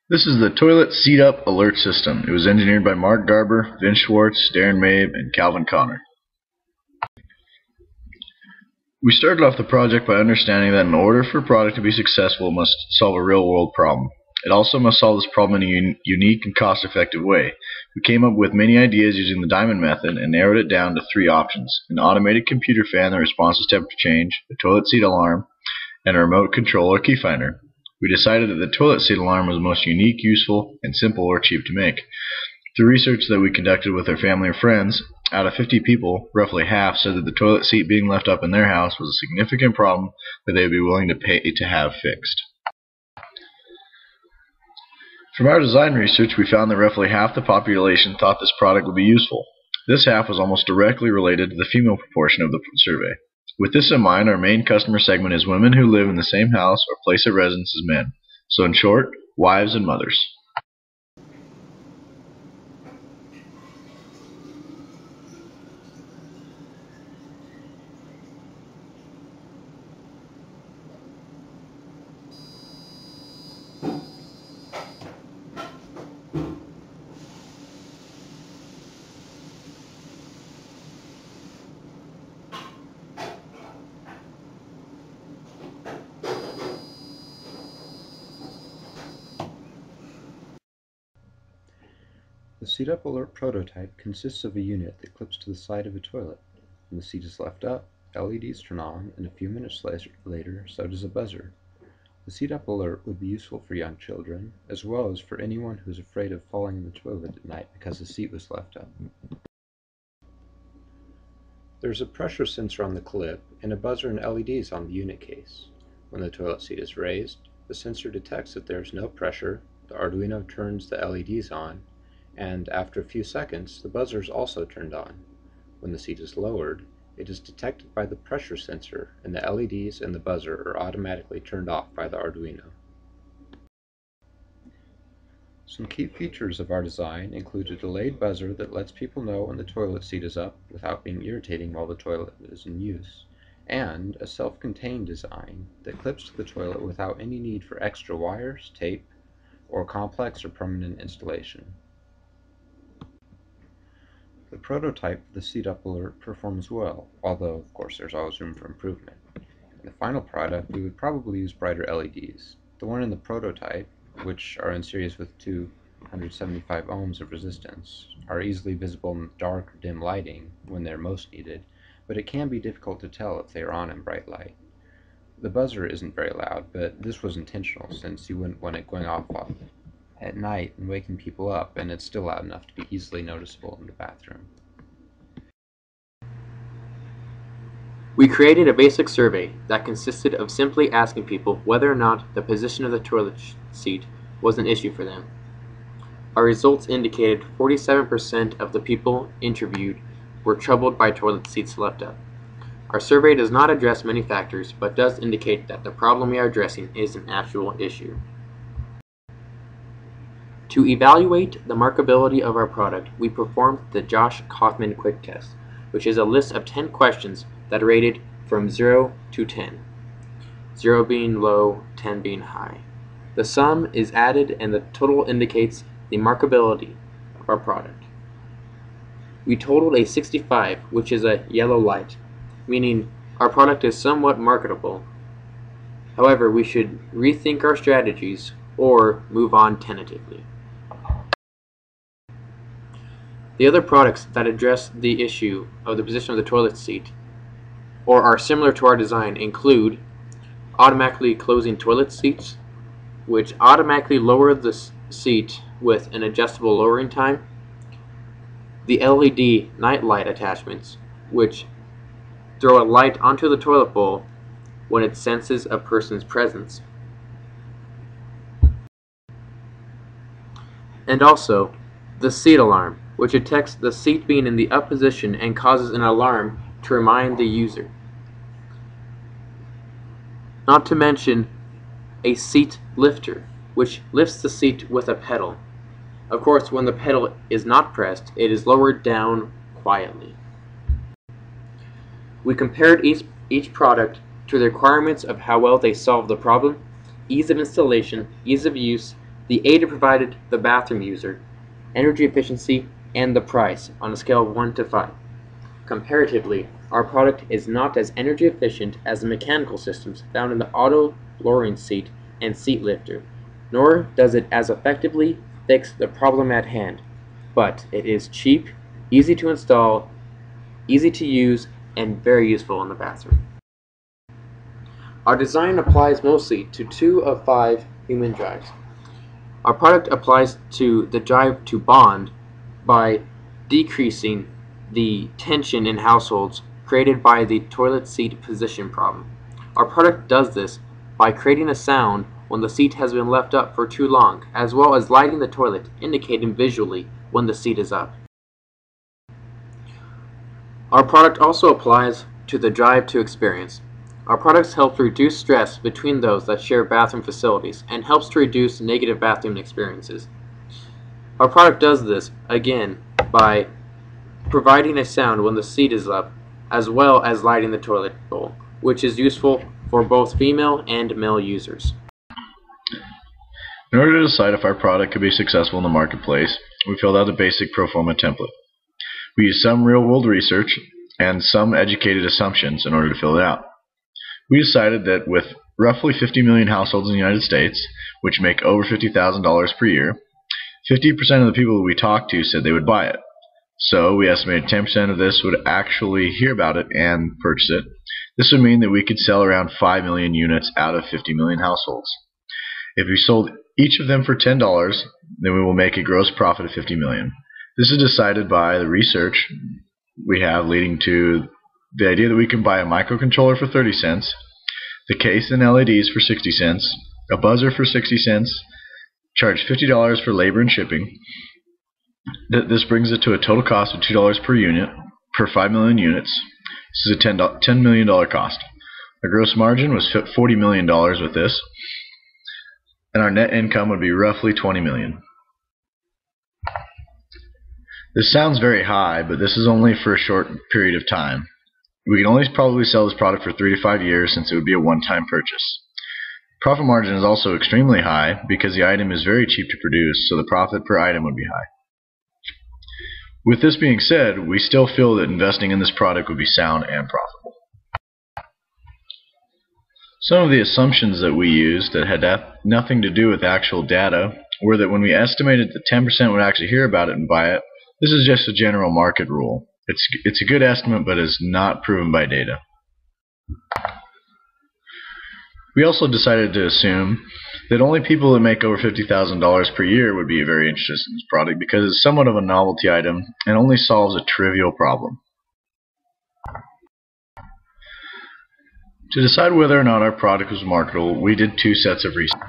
This is the toilet SeatUp Alert system. It was engineered by Mark Garber, Vince Schwartz, Darren Mabe, and Calvin Connor. We started off the project by understanding that in order for a product to be successful, it must solve a real-world problem. It also must solve this problem in a unique and cost-effective way. We came up with many ideas using the diamond method and narrowed it down to 3 options: an automated computer fan that responds to temperature change, a toilet seat alarm, and a remote control or key finder. We decided that the toilet seat alarm was the most unique, useful, and simple or cheap to make. Through research that we conducted with our family and friends, out of 50 people, roughly half said that the toilet seat being left up in their house was a significant problem that they would be willing to pay to have fixed. From our design research, we found that roughly half the population thought this product would be useful. This half was almost directly related to the female proportion of the survey. With this in mind, our main customer segment is women who live in the same house or place of residence as men. So in short, wives and mothers. The SeatUp Alert prototype consists of a unit that clips to the side of a toilet. When the seat is left up, LEDs turn on, and a few minutes later, so does a buzzer. The SeatUp Alert would be useful for young children, as well as for anyone who is afraid of falling in the toilet at night because the seat was left up. There's a pressure sensor on the clip, and a buzzer and LEDs on the unit case. When the toilet seat is raised, the sensor detects that there is no pressure, the Arduino turns the LEDs on, and after a few seconds, the buzzer is also turned on. When the seat is lowered, it is detected by the pressure sensor, and the LEDs and the buzzer are automatically turned off by the Arduino. Some key features of our design include a delayed buzzer that lets people know when the toilet seat is up without being irritating while the toilet is in use, and a self-contained design that clips to the toilet without any need for extra wires, tape, or complex or permanent installation. The prototype of the SeatUp Alert performs well, although of course there's always room for improvement. In the final product, we would probably use brighter LEDs. The one in the prototype, which are in series with 275 ohms of resistance, are easily visible in dark or dim lighting when they're most needed, but it can be difficult to tell if they are on in bright light. The buzzer isn't very loud, but this was intentional since you wouldn't want it going off at night and waking people up, and it's still loud enough to be easily noticeable in the bathroom. We created a basic survey that consisted of simply asking people whether or not the position of the toilet seat was an issue for them. Our results indicated 47% of the people interviewed were troubled by toilet seats left up. Our survey does not address many factors, but does indicate that the problem we are addressing is an actual issue. To evaluate the markability of our product, we performed the Josh Kaufman Quick Test, which is a list of 10 questions that are rated from 0 to 10, 0 being low, 10 being high. The sum is added and the total indicates the markability of our product. We totaled a 65, which is a yellow light, meaning our product is somewhat marketable. However, we should rethink our strategies or move on tentatively. The other products that address the issue of the position of the toilet seat or are similar to our design include automatically closing toilet seats, which automatically lower the seat with an adjustable lowering time, the LED night light attachments, which throw a light onto the toilet bowl when it senses a person's presence, and also the seat alarm, which detects the seat being in the up position and causes an alarm to remind the user. Not to mention a seat lifter, which lifts the seat with a pedal. Of course, when the pedal is not pressed, it is lowered down quietly. We compared each product to the requirements of how well they solve the problem ease of installation, ease of use, the aid it provided the bathroom user, energy efficiency, and the price on a scale of 1 to 5. Comparatively, our product is not as energy efficient as the mechanical systems found in the auto lowering seat and seat lifter, nor does it as effectively fix the problem at hand, but it is cheap, easy to install, easy to use, and very useful in the bathroom. Our design applies mostly to 2 of 5 human drives. Our product applies to the drive to bond by decreasing the tension in households created by the toilet seat position problem. Our product does this by creating a sound when the seat has been left up for too long, as well as lighting the toilet, indicating visually when the seat is up. Our product also applies to the drive to experience. Our products help reduce stress between those that share bathroom facilities and helps to reduce negative bathroom experiences. Our product does this, again, by providing a sound when the seat is up, as well as lighting the toilet bowl, which is useful for both female and male users. In order to decide if our product could be successful in the marketplace, we filled out a basic pro forma template. We used some real-world research and some educated assumptions in order to fill it out. We decided that with roughly 50 million households in the United States, which make over $50,000 per year, 50% of the people we talked to said they would buy it. So we estimated 10% of this would actually hear about it and purchase it. This would mean that we could sell around 5 million units out of 50 million households. If we sold each of them for $10, then we will make a gross profit of 50 million. This is decided by the research we have leading to the idea that we can buy a microcontroller for 30 cents, the case and LEDs for 60 cents, a buzzer for 60 cents, charge $50 for labor and shipping. This brings it to a total cost of $2 per unit per 5 million units. This is a $10 million cost. Our gross margin was $40 million with this, and our net income would be roughly $20 million. This sounds very high, but this is only for a short period of time. We can only probably sell this product for 3 to 5 years since it would be a one-time purchase. Profit margin is also extremely high because the item is very cheap to produce, so the profit per item would be high. With this being said, we still feel that investing in this product would be sound and profitable. Some of the assumptions that we used that had nothing to do with actual data were that when we estimated that 10% would actually hear about it and buy it, this is just a general market rule. It's a good estimate, but is not proven by data. We also decided to assume that only people that make over $50,000 per year would be very interested in this product because it's somewhat of a novelty item and only solves a trivial problem. To decide whether or not our product was marketable, we did 2 sets of research.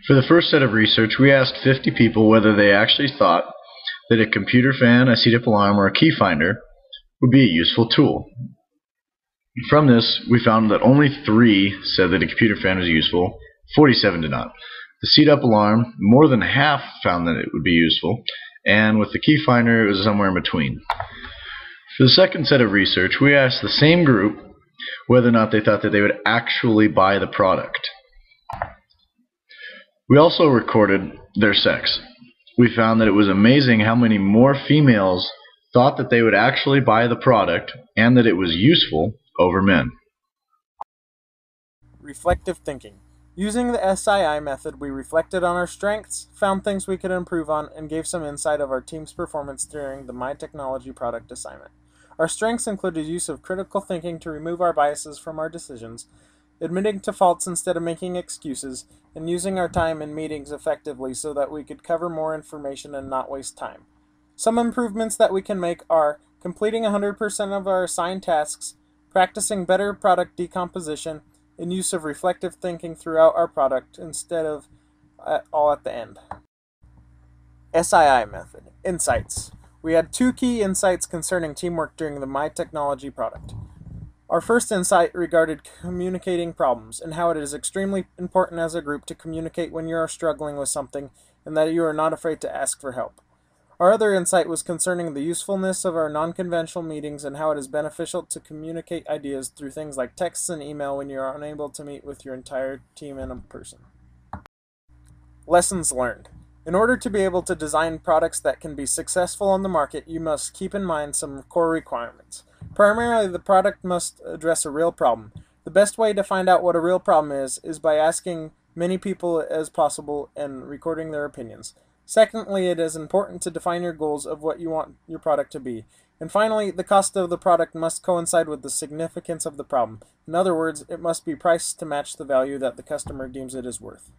For the first set of research, we asked 50 people whether they actually thought that a computer fan, a SeatUp alarm, or a key finder would be a useful tool. From this, we found that only 3 said that a computer fan was useful, 47 did not. The SeatUp alarm, more than half found that it would be useful, and with the key finder, it was somewhere in between. For the second set of research, we asked the same group whether or not they thought that they would actually buy the product. We also recorded their sex. We found that it was amazing how many more females thought that they would actually buy the product and that it was useful over men. Reflective thinking. Using the SII method, we reflected on our strengths, found things we could improve on, and gave some insight of our team's performance during the My Technology product assignment. Our strengths included use of critical thinking to remove our biases from our decisions, admitting to faults instead of making excuses, and using our time in meetings effectively so that we could cover more information and not waste time. Some improvements that we can make are completing 100% of our assigned tasks, practicing better product decomposition, and use of reflective thinking throughout our product instead of all at the end. SII method. Insights. We had 2 key insights concerning teamwork during the My Technology product. Our first insight regarded communicating problems and how it is extremely important as a group to communicate when you are struggling with something and that you are not afraid to ask for help. Our other insight was concerning the usefulness of our non-conventional meetings and how it is beneficial to communicate ideas through things like texts and email when you are unable to meet with your entire team in person. Lessons learned. In order to be able to design products that can be successful on the market, you must keep in mind some core requirements. Primarily, the product must address a real problem. The best way to find out what a real problem is by asking many people as possible and recording their opinions. Secondly, it is important to define your goals of what you want your product to be. And finally, the cost of the product must coincide with the significance of the problem. In other words, it must be priced to match the value that the customer deems it is worth.